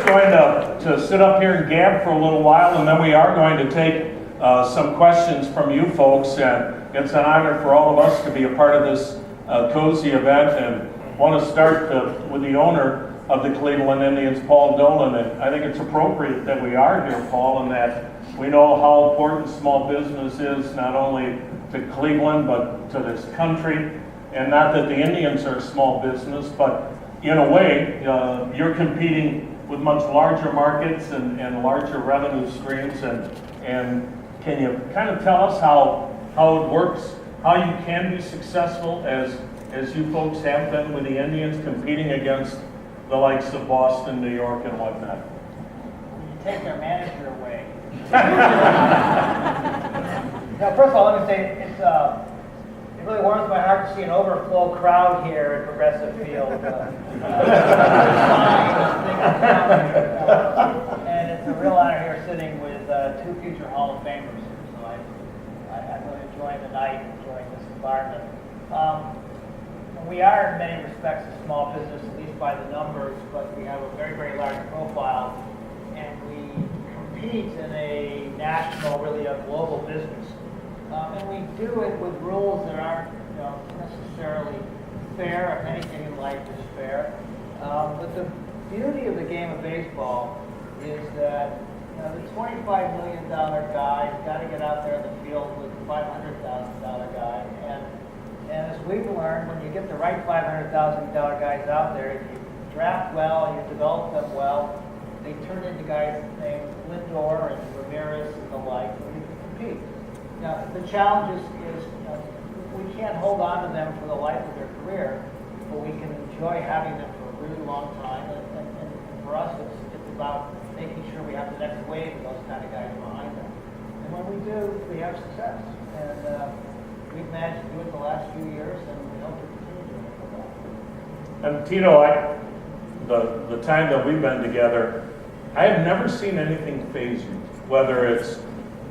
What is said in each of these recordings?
just going to sit up here and gab for a little while, and then we are going to take some questions from you folks. And it's an honor for all of us to be a part of this COSE event, and want to start with the owner of the Cleveland Indians, Paul Dolan. And I think it's appropriate that we are here, Paul, and that we know how important small business is, not only to Cleveland, but to this country. And not that the Indians are a small business, but in a way, you're competing with much larger markets and larger revenue streams. And can you kind of tell us how it works, how you can be successful as you folks have been with the Indians, competing against the likes of Boston, New York, and whatnot? You take their manager away. Now, first of all, let me say it really warms my heart to see an overflow crowd here at Progressive Field. And it's a real honor here sitting with two future Hall of Famers. So I'm really enjoying the night, enjoying this environment. We are in many respects a small business, at least by the numbers, but we have a very, very large profile, and we compete in a national, really a global business. And we do it with rules that aren't necessarily fair. If anything in life is fair. But the beauty of the game of baseball is that the $25 million guy's got to get out there in the field with the $500,000 guy. And as we've learned, when you get the right $500,000 guys out there, if you draft well and you develop them well, they turn into guys named Lindor and Ramirez and the like, and you can compete. Now, the challenge is we can't hold on to them for the life of their career, but we can enjoy having them for a really long time. And for us, it's about making sure we have the next wave of those kind of guys behind them. And when we do, we have success. And we've managed to do it the last few years, and we hope to continue doing it for that. And Tito, the time that we've been together, I have never seen anything faze you, whether it's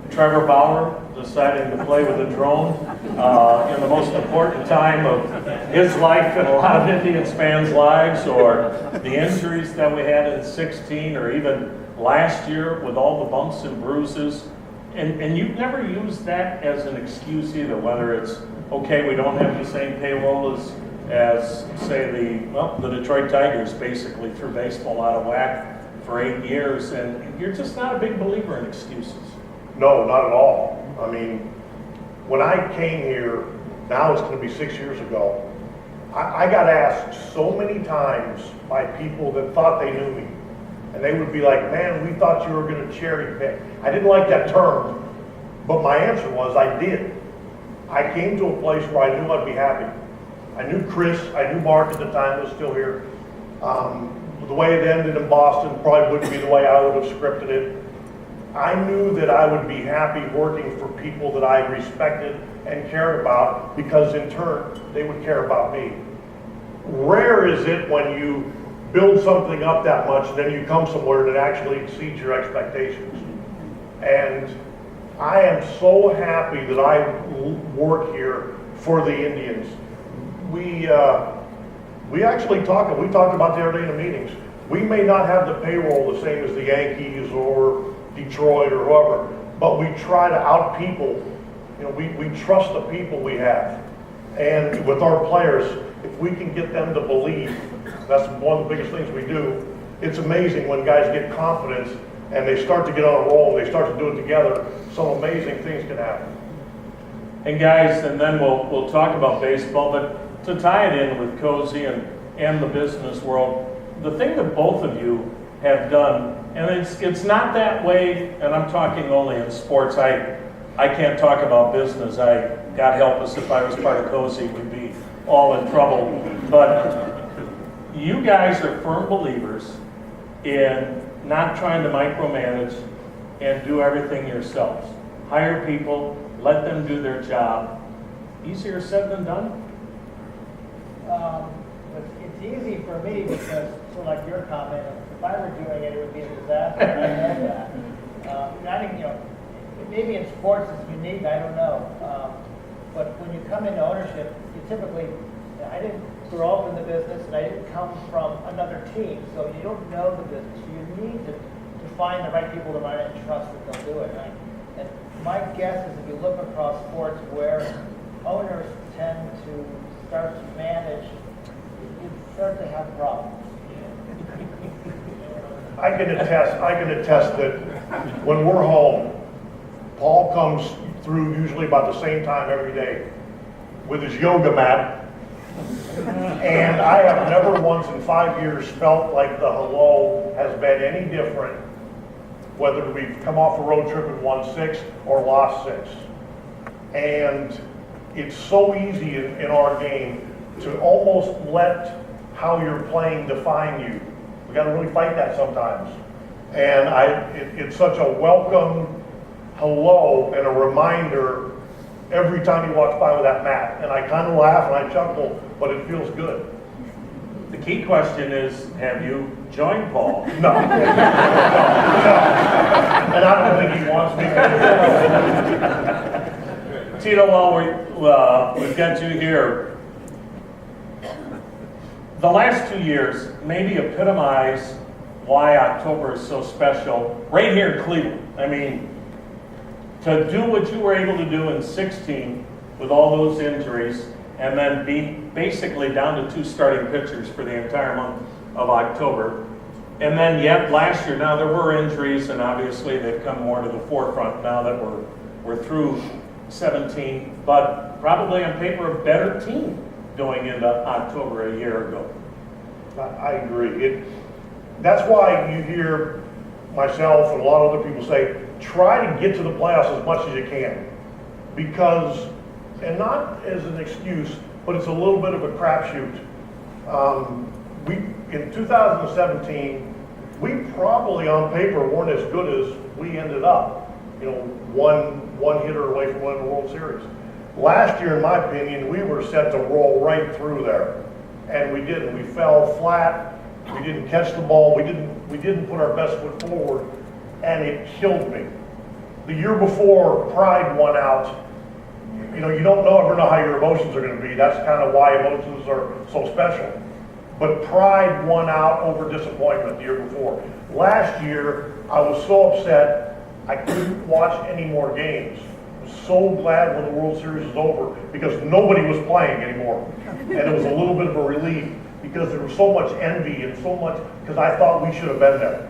Trevor Bauer deciding to play with a drone in the most important time of his life and a lot of Indians fans' lives, or the injuries that we had in 16, or even last year with all the bumps and bruises. And you've never used that as an excuse either, whether it's, okay, we don't have the same payroll as say, the Detroit Tigers basically threw baseball out of whack for 8 years, and you're just not a big believer in excuses. No, not at all. I mean, when I came here, now it's going to be 6 years ago, I got asked so many times by people that thought they knew me. And they would be like, man, we thought you were going to cherry pick. I didn't like that term, but my answer was I did. I came to a place where I knew I'd be happy. I knew Chris, I knew Mark at the time was still here. The way it ended in Boston probably wouldn't be the way I would have scripted it. I knew that I would be happy working for people that I respected and cared about, because in turn, they would care about me. Rare is it when you build something up that much and then you come somewhere that actually exceeds your expectations. And I am so happy that I work here for the Indians. We actually talked about the other day in the meetings. We may not have the payroll the same as the Yankees or Detroit or whoever, but we try to out people. We trust the people we have. And with our players, if we can get them to believe, that's one of the biggest things we do. It's amazing when guys get confidence and they start to get on a roll, they start to do it together, some amazing things can happen. And guys, and then we'll talk about baseball, but to tie it in with COSE and the business world, the thing that both of you have done, and it's not that way, and I'm talking only in sports. I can't talk about business. God help us, if I was part of COSE, we'd be all in trouble. But you guys are firm believers in not trying to micromanage and do everything yourselves. Hire people, let them do their job. Easier said than done? It's easy for me because, like your comment, if I were doing it, it would be a disaster. I know that. I think, maybe in sports it's unique, I don't know. But when you come into ownership, you typically, I didn't grow up in the business and I didn't come from another team, so you don't know the business. You need to find the right people to run it and trust that they'll do it. And my guess is if you look across sports where owners tend to start to manage, you start to have problems. I can attest that when we're home, Paul comes through usually about the same time every day with his yoga mat. And I have never once in 5 years felt like the hello has been any different, whether we've come off a road trip and won 6 or lost 6. And it's so easy in our game to almost let how you're playing define you. We got to really fight that sometimes. And it's such a welcome hello and a reminder every time you walk by with that mat. And I kind of laugh and I chuckle, but it feels good. The key question is, have you joined Paul? No. No. And I don't think he wants me to. Tito, while we've got you here, the last 2 years maybe epitomize why October is so special right here in Cleveland. I mean, to do what you were able to do in 16 with all those injuries and then be basically down to 2 starting pitchers for the entire month of October. And then yet last year, now there were injuries and obviously they've come more to the forefront now that we're through 17, but probably on paper a better team going into October a year ago. I agree. That's why you hear myself and a lot of other people say, try to get to the playoffs as much as you can. Because, and not as an excuse, but it's a little bit of a crapshoot. In 2017, we probably on paper weren't as good as we ended up. You know, one hitter away from winning the World Series. Last year, in my opinion, we were set to roll right through there, and we didn't. We fell flat. We didn't catch the ball. We didn't put our best foot forward, and it killed me. The year before, pride won out. You know, you don't ever know how your emotions are going to be. That's kind of why emotions are so special. But pride won out over disappointment the year before. Last year, I was so upset I couldn't watch any more games. I was so glad when the World Series was over because nobody was playing anymore. And it was a little bit of a relief because there was so much envy and so much, because I thought we should have been there.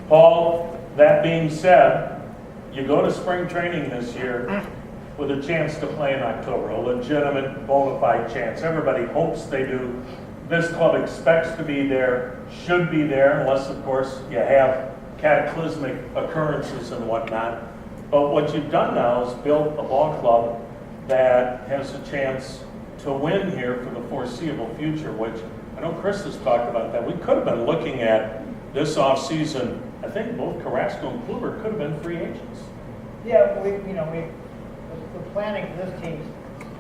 Paul, that being said, you go to spring training this year with a chance to play in October, a legitimate, bona fide chance. Everybody hopes they do. This club expects to be there, should be there, unless, of course, you have cataclysmic occurrences and whatnot. But what you've done now is build a ball club that has a chance to win here for the foreseeable future, which I know Chris has talked about that. We could have been looking at this offseason. I think both Carrasco and Kluber could have been free agents. Yeah, the planning for this team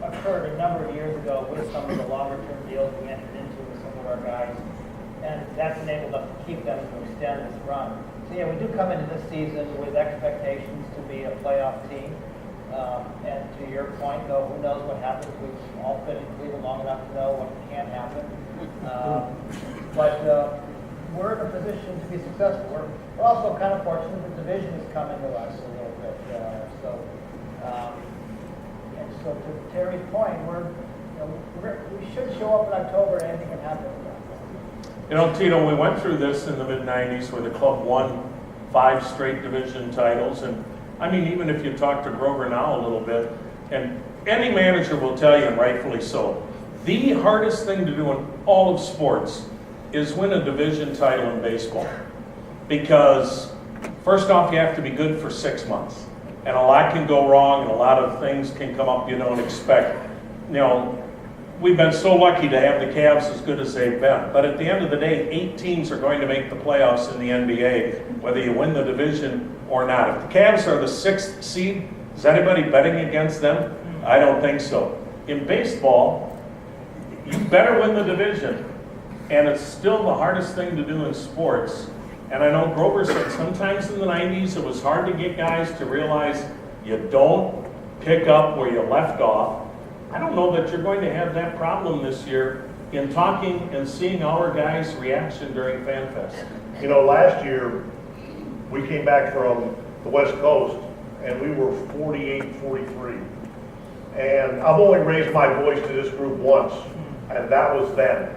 occurred a number of years ago with some of the longer-term deals we entered into with some of our guys, and that's enabled us to keep them to extend this run. So yeah, we do come into this season with expectations to be a playoff team. And to your point, though, who knows what happens? We've all been in Cleveland long enough to know what can happen. But we're in a position to be successful. We're also kind of fortunate the division is coming to us a little bit. And so to Terry's point, we should show up in October and anything can happen. You know, Tito, we went through this in the mid-90s where the club won 5 straight division titles. And I mean, even if you talk to Grover now a little bit, and any manager will tell you, and rightfully so, the hardest thing to do in all of sports is win a division title in baseball. Because first off, you have to be good for 6 months. And a lot can go wrong and a lot of things can come up you don't expect. You know, we've been so lucky to have the Cavs as good as they've been. But at the end of the day, 8 teams are going to make the playoffs in the NBA, whether you win the division or not. If the Cavs are the 6th seed, is anybody betting against them? I don't think so. In baseball, you better win the division. And it's still the hardest thing to do in sports. And I know Grover said sometimes in the 90s it was hard to get guys to realize you don't pick up where you left off. I don't know that you're going to have that problem this year in talking and seeing our guys' reaction during Fan Fest? You know, last year, we came back from the West Coast, and we were 48-43. And I've only raised my voice to this group once, and that was then.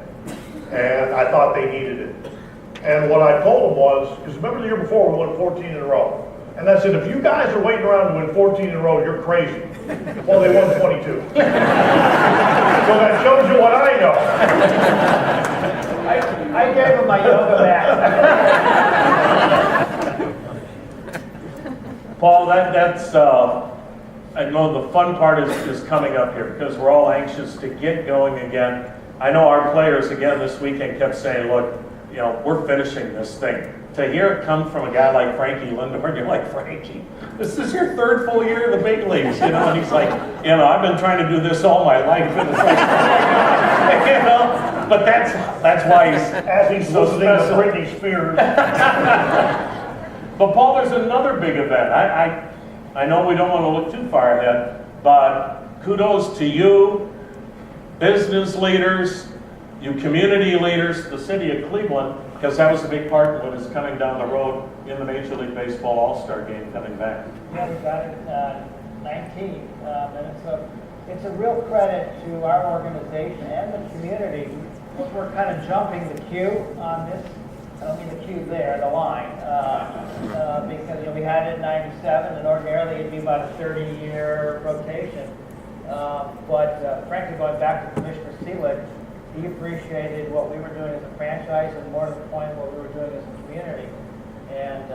And I thought they needed it. And what I told them was, because remember the year before we won 14 in a row. And I said, if you guys are waiting around to win 14 in a row, you're crazy. Well, they won 22. So that shows you what I know. I gave him my yoga mat. Paul, that's I know the fun part is coming up here because we're all anxious to get going again. I know our players again this weekend kept saying, look, you know, we're finishing this thing. To hear it come from a guy like Frankie Lindor, you're like, Frankie, this is your third full year in the big leagues, you know? And he's like, you know, I've been trying to do this all my life. And it's like, you know, but that's why He's so listening to special. Britney Spears. But Paul, there's another big event. I know we don't want to look too far ahead, but kudos to you, business leaders, you community leaders, the city of Cleveland, because that was a big part of what is coming down the road in the Major League Baseball All-Star Game coming back. Yeah, we got it 19, and it's a real credit to our organization and the community. We're kind of jumping the queue on this. I don't mean the queue there, the line, because you know, we had it in '97, and ordinarily it'd be about a 30-year rotation. But frankly, going back to Commissioner Seelig, he appreciated what we were doing as a franchise, and more to the point, what we were doing as a community. And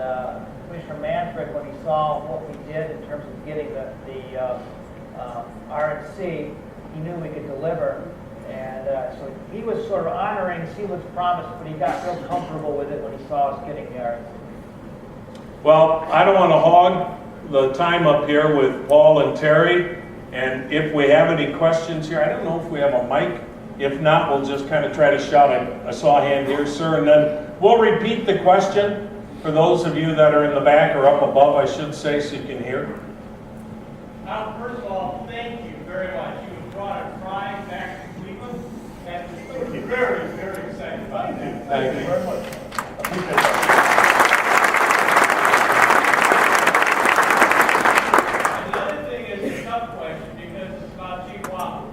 Commissioner Manfred, when he saw what we did in terms of getting the RNC, he knew we could deliver. And so he was sort of honoring Seelig's promise, but he got real comfortable with it when he saw us getting the RNC. Well, I don't want to hog the time up here with Paul and Terry, and if we have any questions here, I don't know if we have a mic. If not, we'll just kind of try to shout. I saw a hand here, sir, and then we'll repeat the question for those of you that are in the back or up above, I should say, so you can hear. First of all, thank you very much. You have brought a pride back to Cleveland, and we're very, very excited about that. Thank you very much. Appreciate that. And the other thing is a tough question because it's about Chihuahua.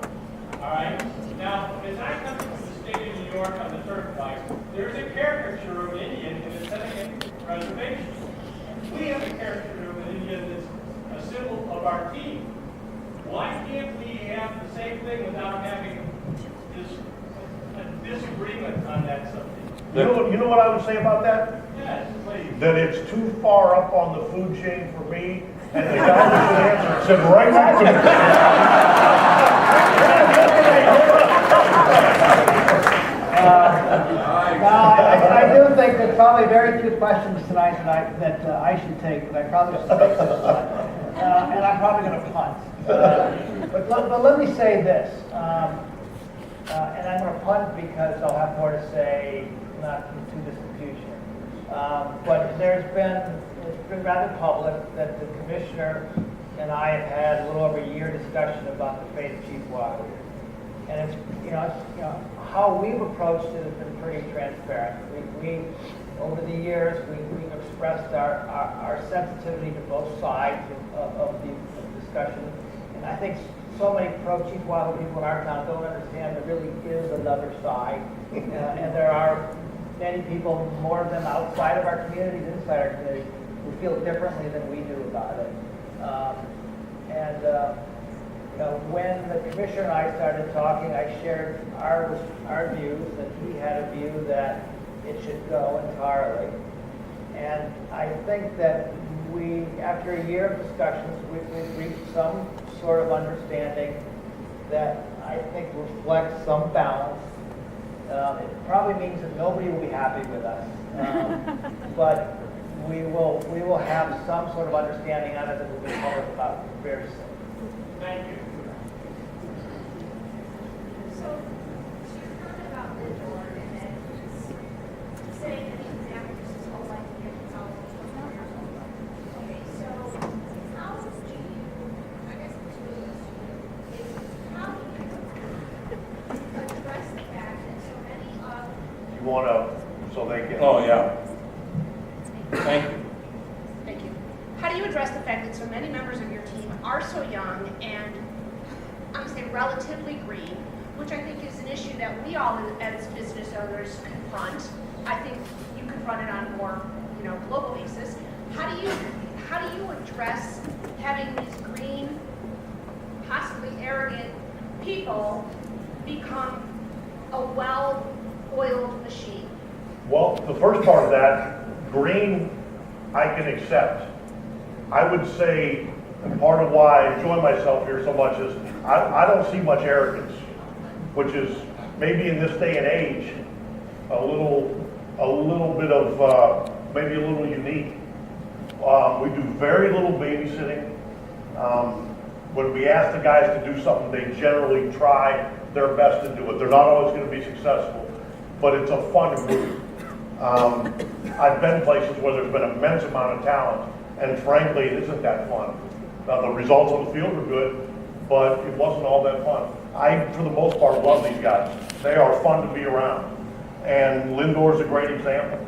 All right? Now, as I come from the state of New York on the Turnpike, there's a caricature of an Indian in the Seneca Reservation. We have a caricature of an Indian that's a symbol of our team. Why can't we have the same thing without having this a disagreement on that subject? You know what I would say about that? Yes, please. That it's too far up on the food chain for me, and the guy that should answer it said right back to me. I do think that probably very few questions tonight that I should take, but I probably should take this one. And I'm probably going to punt. But let me say this, and I'm going to punt because I'll have more to say not in too distant future. But it's been rather public that the commissioner and I have had a little over a year discussion about the fate of Chief Wilder. And it's how we've approached it has been pretty transparent. We over the years, we've expressed our sensitivity to both sides of the discussion. And I think so many pro-Chief Wilder people in our town don't understand there really is another side. And there are many people, more of them outside of our communities, inside our communities, who feel differently than we do about it. When the commissioner and I started talking, I shared our views, and he had a view that it should go entirely. And I think that after a year of discussions, we've reached some sort of understanding that I think reflects some balance. It probably means that nobody will be happy with us, but we will have some sort of understanding on it that will be public about very soon. Thank you. So, you're talking about Lindor and then saying that he's been after this his whole life and yet he's always 24 years old. Okay, so how do you, I guess the two of us, is how do you address the fact Thank you. Thank you. How do you address the fact that so many members of your team are so young and, I'm going to say, relatively green, which I think is an issue that we all as business owners confront. I think you confront it on a more, global basis. How do you address having these green, possibly arrogant people become a well-oiled machine? Well, the first part of that, green, I can accept. I would say, and part of why I enjoy myself here so much is I don't see much arrogance, which is maybe in this day and age a little bit of maybe a little unique. We do very little babysitting. When we ask the guys to do something, they generally try their best to do it. They're not always going to be successful, but it's a fun group. I've been places where there's been an immense amount of talent, and frankly, it isn't that fun. Now, the results on the field are good, but it wasn't all that fun. I, for the most part, love these guys. They are fun to be around. And Lindor's a great example.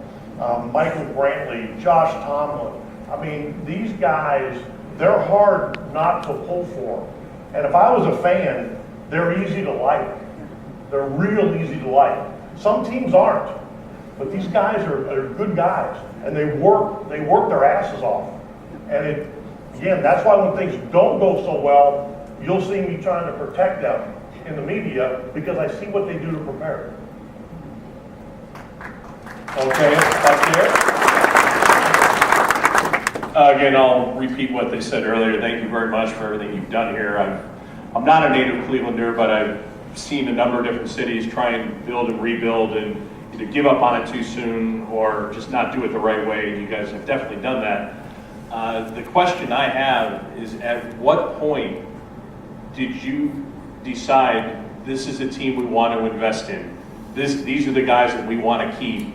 Michael Brantley, Josh Tomlin. I mean, these guys, they're hard not to pull for. And if I was a fan, they're easy to like. They're real easy to like. Some teams aren't, but these guys are good guys, and they work their asses off. And again, that's why when things don't go so well, you'll see me trying to protect them in the media because I see what they do to prepare. Okay, back here. Again, I'll repeat what they said earlier. Thank you very much for everything you've done here. I'm not a native Clevelander, but I've seen a number of different cities try and build and rebuild and either give up on it too soon or just not do it the right way. You guys have definitely done that. The question I have is, at what point did you decide this is a team we want to invest in? These are the guys that we want to keep,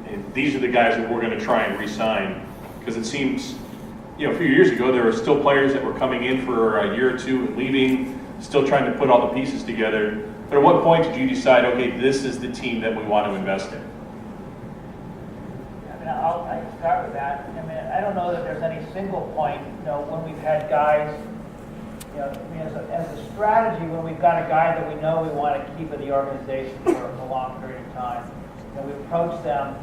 and these are the guys that we're going to try and re-sign? Because it seems, a few years ago there were still players that were coming in for a year or two and leaving, still trying to put all the pieces together. But at what point did you decide, okay, this is the team that we want to invest in? I can start with that. I don't know that there's any single point, when we've had guys, as a strategy, when we've got a guy that we know we want to keep in the organization for a long period of time, we approach them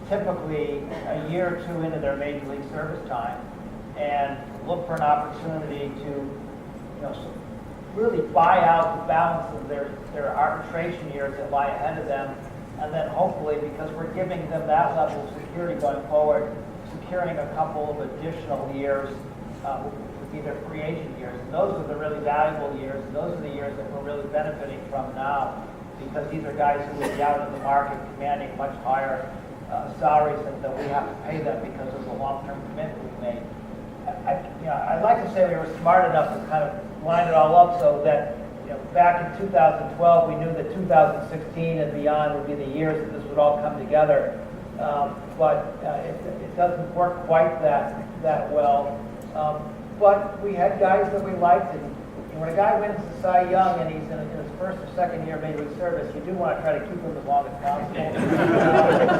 typically a year or two into their major league service time and look for an opportunity to, really buy out the balance of their arbitration years that lie ahead of them. And then hopefully, because we're giving them that level of security going forward, securing a couple of additional years would be their free agent years. And those are the really valuable years. And those are the years that we're really benefiting from now, because these are guys who will be out in the market commanding much higher salaries than we have to pay them because of the long-term commitment we made. I'd like to say we were smart enough to kind of line it all up so that back in 2012, we knew that 2016 and beyond would be the years that this would all come together. But it doesn't work quite that well. But we had guys that we liked, and when a guy wins the Cy Young and he's in his first or second year of major league service, you do want to try to keep him as long as possible.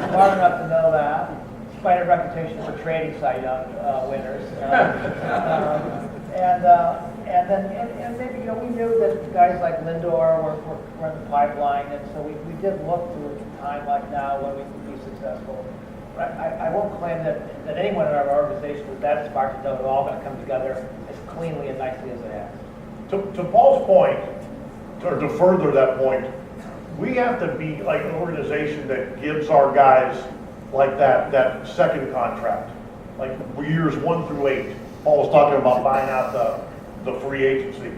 Smart enough to know that, despite a reputation for trading Cy Young winners. And then maybe we knew that guys like Lindor were in the pipeline, and so we did look to a time like now when we could be successful. I won't claim that anyone in our organization was that smart to know it's all going to come together as cleanly and nicely as it has. To Paul's point, or to further that point, we have to be like an organization that gives our guys like that second contract, like years 1 through 8. Paul was talking about buying out the free agency.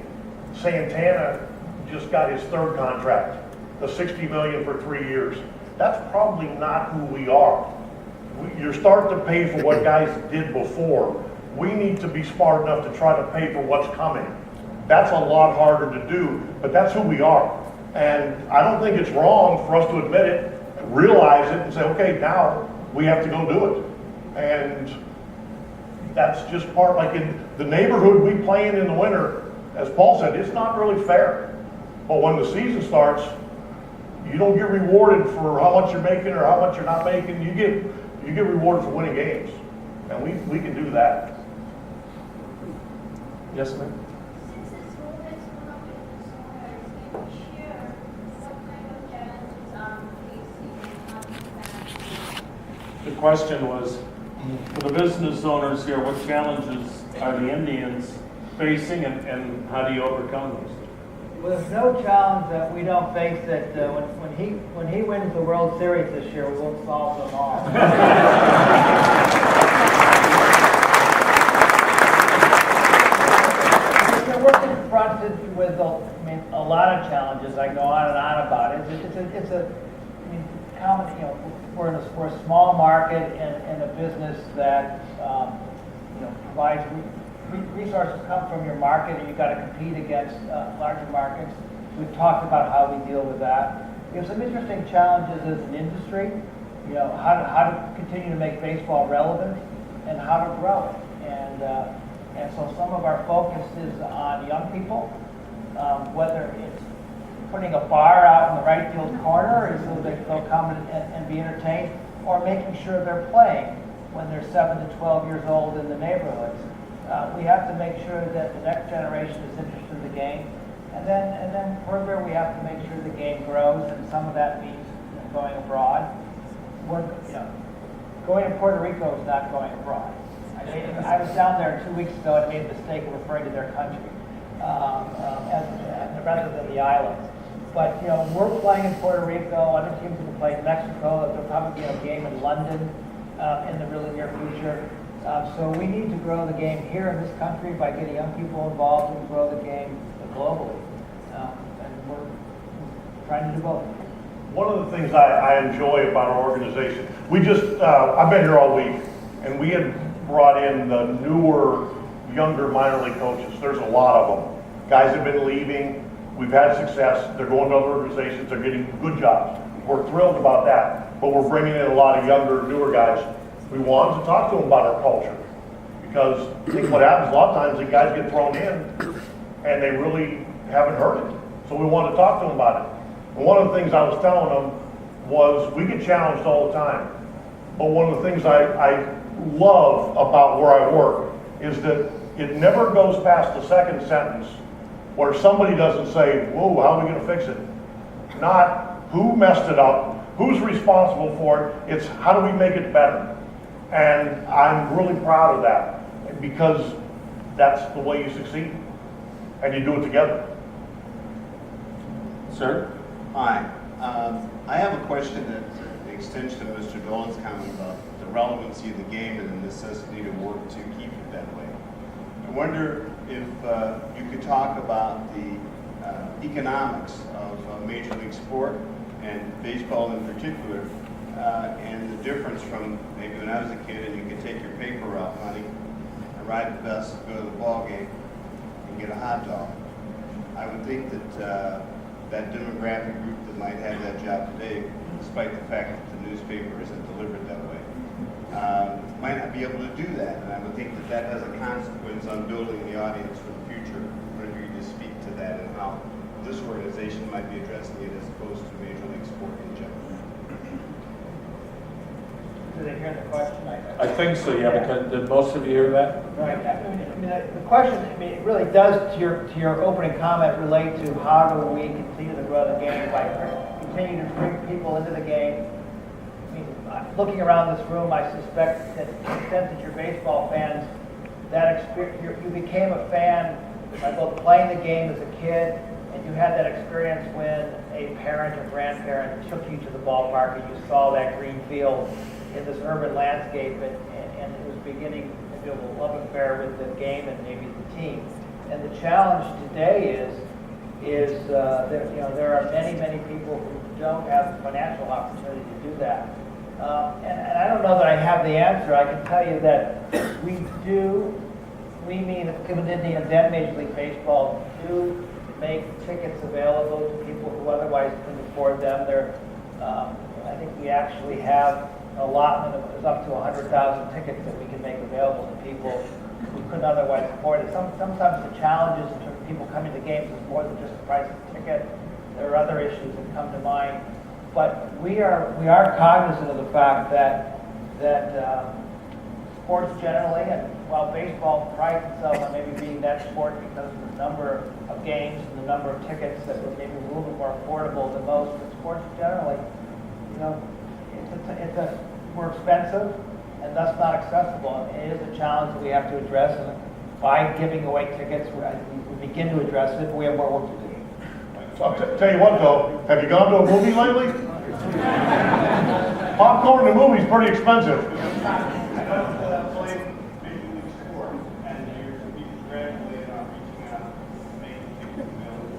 Santana just got his third contract, the $60 million for 3 years. That's probably not who we are. You're starting to pay for what guys did before. We need to be smart enough to try to pay for what's coming. That's a lot harder to do, but that's who we are. And I don't think it's wrong for us to admit it, realize it, and say, okay, now we have to go do it. And that's just part, like in the neighborhood we play in the winter, as Paul said, it's not really fair. But when the season starts, you don't get rewarded for how much you're making or how much you're not making. you get rewarded for winning games, and we can do that. Yes, ma'am? Since this movement's come up with the owners, can you share what kind of challenges are facing and how you manage? The question was, for the business owners here, what challenges are the Indians facing and how do you overcome those? Well, there's no challenge that we don't face that when he wins the World Series this year, we won't solve them all. We're confronted with a lot of challenges. I go on and on about it. It's a common, we're a small market and a business that provides resources come from your market, and you've got to compete against larger markets. We've talked about how we deal with that. We have some interesting challenges as an industry. How to continue to make baseball relevant and how to grow it. And so some of our focus is on young people, whether it's putting a bar out in the right field corner so that they'll come and be entertained, or making sure they're playing when they're 7 to 12 years old in the neighborhoods. We have to make sure that the next generation is interested in the game, and then further we have to make sure the game grows, and some of that means going abroad. Going to Puerto Rico is not going abroad. I was down there 2 weeks ago and made the mistake of referring to their country rather than the islands. But we're playing in Puerto Rico. Other teams will play in Mexico. There'll probably be a game in London in the really near future. So we need to grow the game here in this country by getting young people involved and grow the game globally. And we're trying to do both. One of the things I enjoy about our organization, I've been here all week, and we had brought in the newer, younger minor league coaches. There's a lot of them. Guys have been leaving. We've had success. They're going to other organizations. They're getting good jobs. We're thrilled about that. But we're bringing in a lot of younger, newer guys. We wanted to talk to them about our culture, because I think what happens a lot of times, the guys get thrown in and they really haven't heard it. So we wanted to talk to them about it. And one of the things I was telling them was we get challenged all the time. But one of the things I love about where I work is that it never goes past the second sentence where somebody doesn't say, whoa, how are we going to fix it? Not who messed it up, who's responsible for it, it's how do we make it better? And I'm really proud of that, because that's the way you succeed, and you do it together. Sir? Hi. I have a question that extends to Mr. Dolan's comment about the relevancy of the game and the necessity to work to keep it that way. I wonder if you could talk about the economics of Major League sport, and baseball in particular, and the difference from maybe when I was a kid and you could take your paper route money and ride the bus, go to the ball game, and get a hot dog. I would think that that demographic group that might have that job today, despite the fact that the newspaper isn't delivered that way, might not be able to do that. And I would think that that has a consequence on building the audience for the future. Whenever you just speak to that and how this organization might be addressing it as opposed to Major League sport in general. Did they hear the question? I think so, yeah, because did most of you hear that? Right. The question, it really does, to your opening comment, relate to how do we continue to grow the game by continuing to bring people into the game. Looking around this room, I suspect that to the extent that you're baseball fans, that experience, you became a fan by both playing the game as a kid, and you had that experience when a parent or grandparent took you to the ballpark and you saw that green field in this urban landscape, and it was beginning to build a love affair with the game and maybe the team. And the challenge today is that there are many people who don't have the financial opportunity to do that. And I don't know that I have the answer. I can tell you that we mean Cleveland Indians and Major League Baseball do make tickets available to people who otherwise couldn't afford them. I think we actually have an allotment of up to 100,000 tickets that we can make available to people who couldn't otherwise afford it. Sometimes the challenges in terms of people coming to games is more than just the price of the ticket. There are other issues that come to mind. But we are cognizant of the fact that that sports generally, and while baseball prides itself on maybe being that sport because of the number of games and the number of tickets that were maybe a little bit more affordable than most, but sports generally, you know, it's more expensive and thus not accessible. And it is a challenge that we have to address, and by giving away tickets, we begin to address it, but we have more work to do. So I'll tell you what though, have you gone to a movie lately? Popcorn in the movie's pretty expensive. I don't play Major League Sport, and you're to be congratulated on reaching out and making tickets available.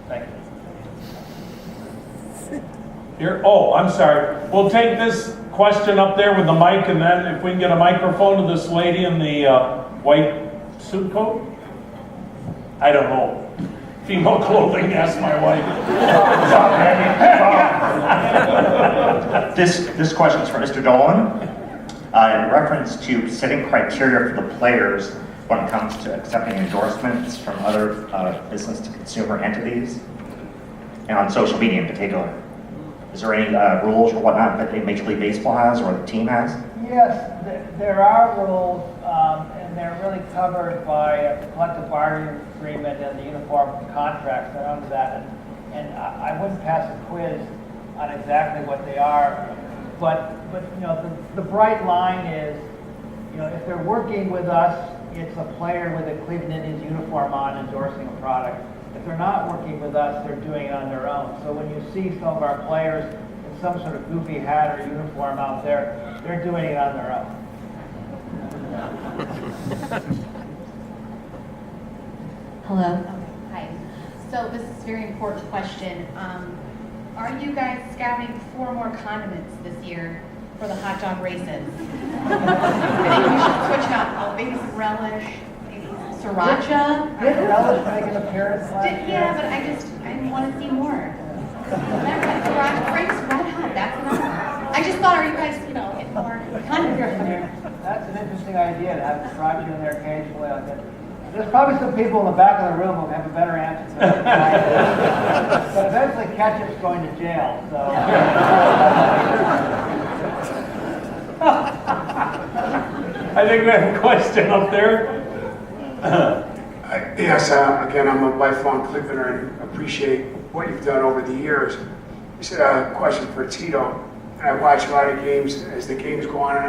Thank you. Here, oh, I'm sorry. We'll take this question up there with the mic, and then if we can get a microphone to this lady in the white suit coat. I don't know. Female clothing, ask my wife. This question is for Mr. Dolan. In reference to setting criteria for the players when it comes to accepting endorsements from other business to consumer entities, and on social media in particular. Is there any rules or whatnot that Major League Baseball has or the team has? Yes, there are rules, and they're really covered by a collective bargaining agreement and the uniform contracts that are under that. And I wouldn't pass a quiz on exactly what they are, but you know, the bright line is, you know, if they're working with us, it's a player with a Cleveland Indians uniform on endorsing a product. If they're not working with us, they're doing it on their own. So when you see some of our players in some sort of goofy hat or uniform out there, they're doing it on their own. Hello. Hi. So this is a very important question. Are you guys scouting 4 more condiments this year for the hot dog races? I think we should switch out maybe some relish, maybe sriracha. Did relish make an appearance last year? Yeah, but I want to see more. Sriracha brings red hot. That's enough. I just thought, are you guys, you know, getting more condiments in there? That's an interesting idea to have sriracha in there occasionally. Like that. There's probably some people in the back of the room who have a better answer to that. But eventually ketchup's going to jail, so. I think we have a question up there. Yes, again, I'm a lifelong Clevelander and appreciate what you've done over the years. This is a question for Tito. And I watch a lot of games as the games go on and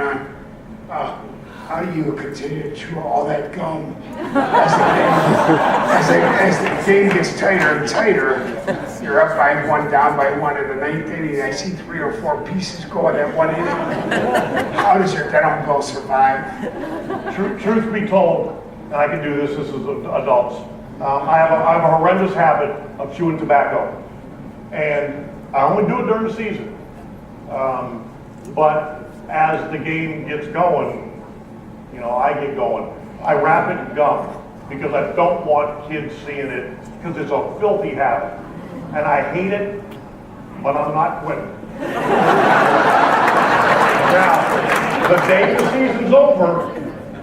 on. How do you continue to chew all that gum as the game gets tighter and tighter? You're up by 1, down by 1 in the 9th inning. I see 3 or 4 pieces go in that 1 inning. How does your dental bill survive? Truth be told, and I can do this as adults, I have a horrendous habit of chewing tobacco. And I only do it during the season. But as the game gets going, you know, I get going. I wrap it in gum because I don't want kids seeing it because it's a filthy habit. And I hate it, but I'm not quitting. Now, the day the season's over,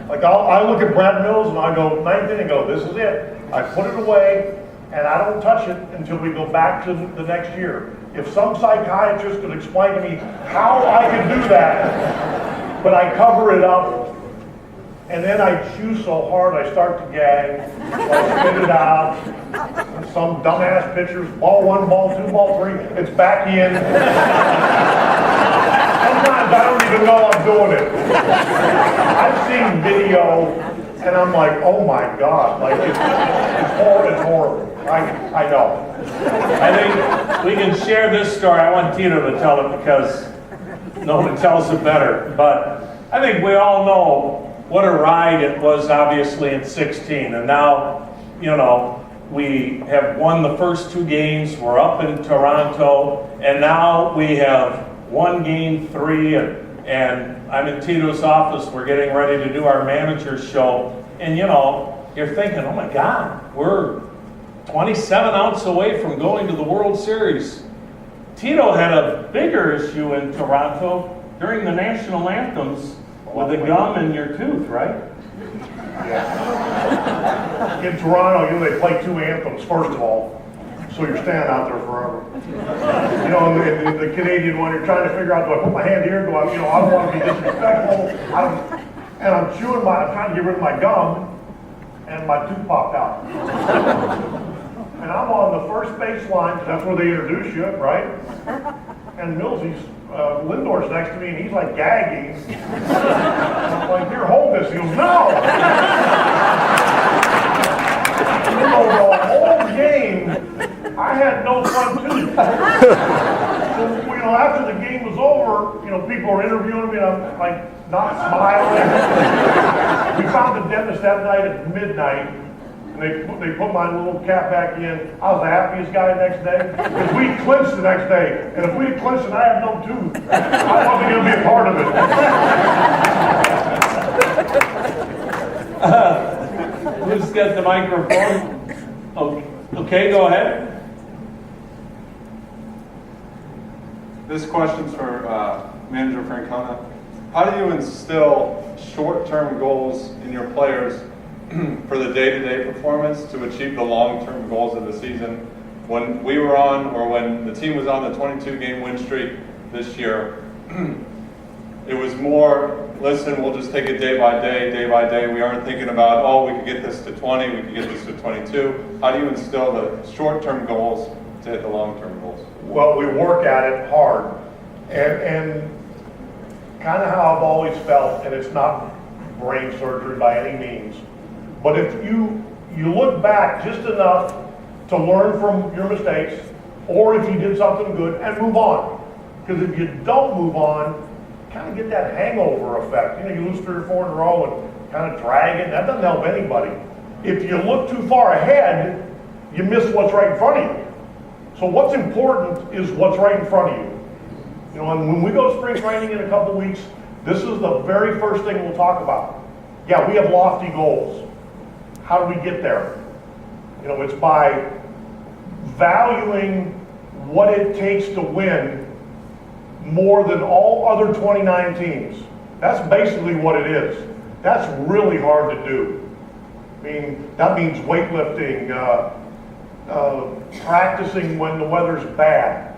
like I look at Brad Mills and I go, 9th inning, go, this is it. I put it away and I don't touch it until we go back to the next year. If some psychiatrist could explain to me how I can do that, but I cover it up, and then I chew so hard I start to gag, I spit it out, and some dumbass pitchers, ball 1, ball 2, ball 3, it's back in. Sometimes I don't even know I'm doing it. I've seen video, and I'm like, oh my God, like it's horrible. I know. I think we can share this story. I want Tito to tell it because no one tells it better. But I think we all know what a ride it was, obviously, in 16. And now, you know, we have won the first 2 games. We're up in Toronto. And now we have won game 3. And I'm in Tito's office. We're getting ready to do our manager's show. And, you know, you're thinking, oh, my God, we're 27 outs away from going to the World Series. Tito had a bigger issue in Toronto during the national anthems with the gum in your tooth, right? Yeah. In Toronto, you know, they play 2 anthems, first of all. so you're standing out there forever. You know, and the Canadian one, you're trying to figure out, do I put my hand here? Do I, you know, I don't want to be disrespectful. And I'm trying to get rid of my gum, and my tooth popped out. And I'm on the first baseline, 'cause that's where they introduce you, right? And Millsy's, Lindor's next to me, and he's like gagging. And I'm like, here, hold this. He goes, no! You know, the whole game, I had no fun too. So, you know, after the game was over, you know, people were interviewing me, and I'm like, not smiling. We found the dentist that night at midnight, and they put my little cap back in. I was the happiest guy the next day, because we clinched the next day, and if we had clinched and I had no tooth, I wasn't going to be a part of it. Who's got the microphone? Okay, go ahead. This question's for Manager Francona. How do you instill short-term goals in your players for the day-to-day performance to achieve the long-term goals of the season? When we were on, or when the team was on the 22-game win streak this year, it was more, listen, we'll just take it day by day, day by day. We aren't thinking about, oh, we could get this to 20, we could get this to 22. How do you instill the short-term goals to hit the long-term goals? Well, we work at it hard, and kind of how I've always felt, and it's not brain surgery by any means, but if you look back just enough to learn from your mistakes, or if you did something good, and move on. Because if you don't move on, kind of get that hangover effect. You know, you lose 3 or 4 in a row and kind of drag it, and that doesn't help anybody. If you look too far ahead, you miss what's right in front of you. So what's important is what's right in front of you. You know, and when we go to spring training in a couple weeks, this is the very first thing we'll talk about. Yeah, we have lofty goals. How do we get there? You know, it's by valuing what it takes to win more than all other 29 teams. That's basically what it is. That's really hard to do. I mean, that means weightlifting, practicing when the weather's bad.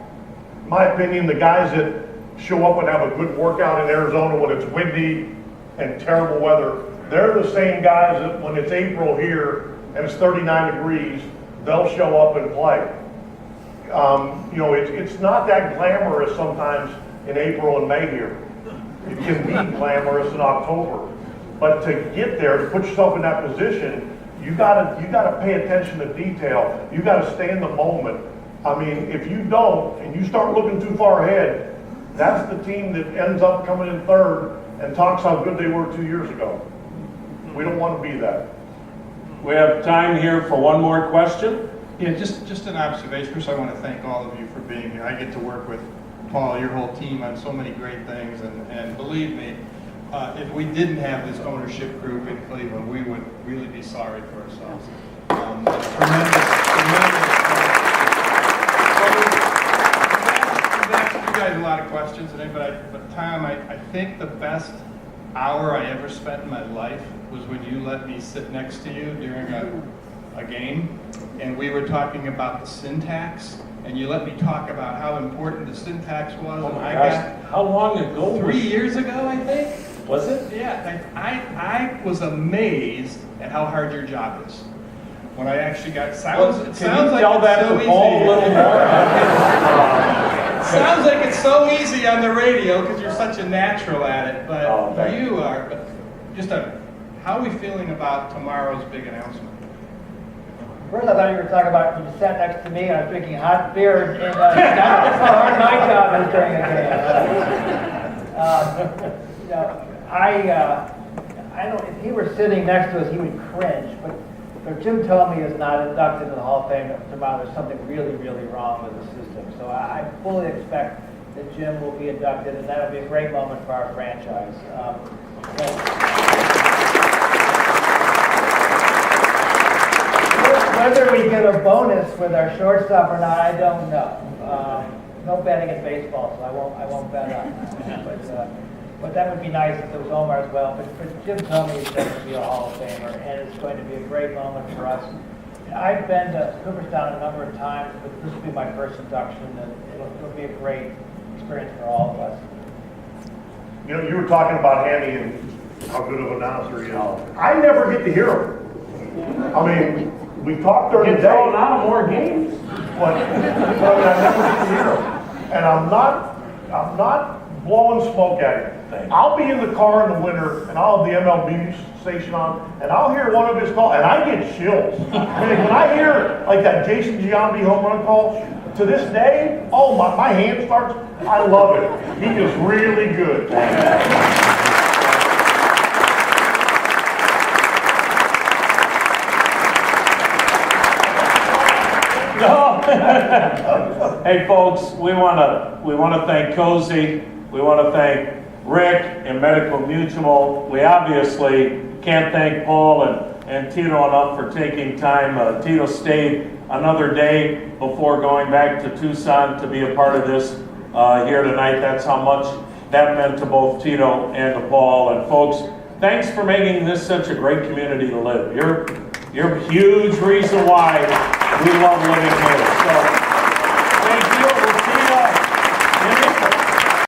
In my opinion, the guys that show up and have a good workout in Arizona when it's windy and terrible weather, they're the same guys that when it's April here and it's 39 degrees, they'll show up and play. You know, it's not that glamorous sometimes in April and May here. It can be glamorous in October. But to get there, to put yourself in that position, you gotta pay attention to detail. You gotta stay in the moment. I mean, if you don't, and you start looking too far ahead, that's the team that ends up coming in third and talks how good they were 2 years ago. We don't want to be that. We have time here for one more question. Yeah, just an observation. First, I want to thank all of you for being here. I get to work with Paul, your whole team, on so many great things, and believe me, if we didn't have this ownership group in Cleveland, we would really be sorry for ourselves. Tremendous. We've asked you guys a lot of questions today, but Tom, I think the best hour I ever spent in my life was when you let me sit next to you during a game, and we were talking about the syntax, and you let me talk about how important the syntax was. Oh and my gosh, how long ago? 3 years ago, I think. Was it? Yeah, I was amazed at how hard your job is. When I actually got sounds, Well, it can sounds you like tell it's that so to Paul a easy. little more? It sounds like it's so easy on the radio because you're such a natural at it, but thank you are. But how are we feeling about tomorrow's big announcement? First, I thought you were talking about you sat next to me and I was drinking hot beer, and that's how hard my job is during a game. You know, I don't. If he were sitting next to us, he would cringe. But Jim told me is not inducted in the Hall of Fame tomorrow. There's something really, really wrong with the system. So I fully expect that Jim will be inducted, and that'll be a great moment for our franchise. Whether we get a bonus with our shortstop or not, I don't know. No betting in baseball, so I won't bet on that. But that would be nice if there was Omar as well. But Jim told me he's going to be a Hall of Famer, and it's going to be a great moment for us. I've been to Cooperstown a number of times, but this will be my first induction, and it'll be a great experience for all of us. You know, you were talking about Andy and how good of an announcer he is. I never get to hear him. I mean, we talked during the Get thrown day, out of more games. but I never get to hear him. And I'm not blowing smoke at him. I'll be in the car in the winter, and I'll have the MLB station on, and I'll hear one of his calls, and I get chills. I mean, when I hear like that Jason Giambi home run call, to this day, oh my hand starts. I love it. He is really good. No. Hey, folks, we want to thank COSE. We want to thank Rick and Medical Mutual. We obviously can't thank Paul and Tito enough for taking time. Tito stayed another day before going back to Tucson to be a part of this here tonight. That's how much that meant to both Tito and to Paul. And folks, thanks for making this such a great community to live. You're a huge reason why we love living here. So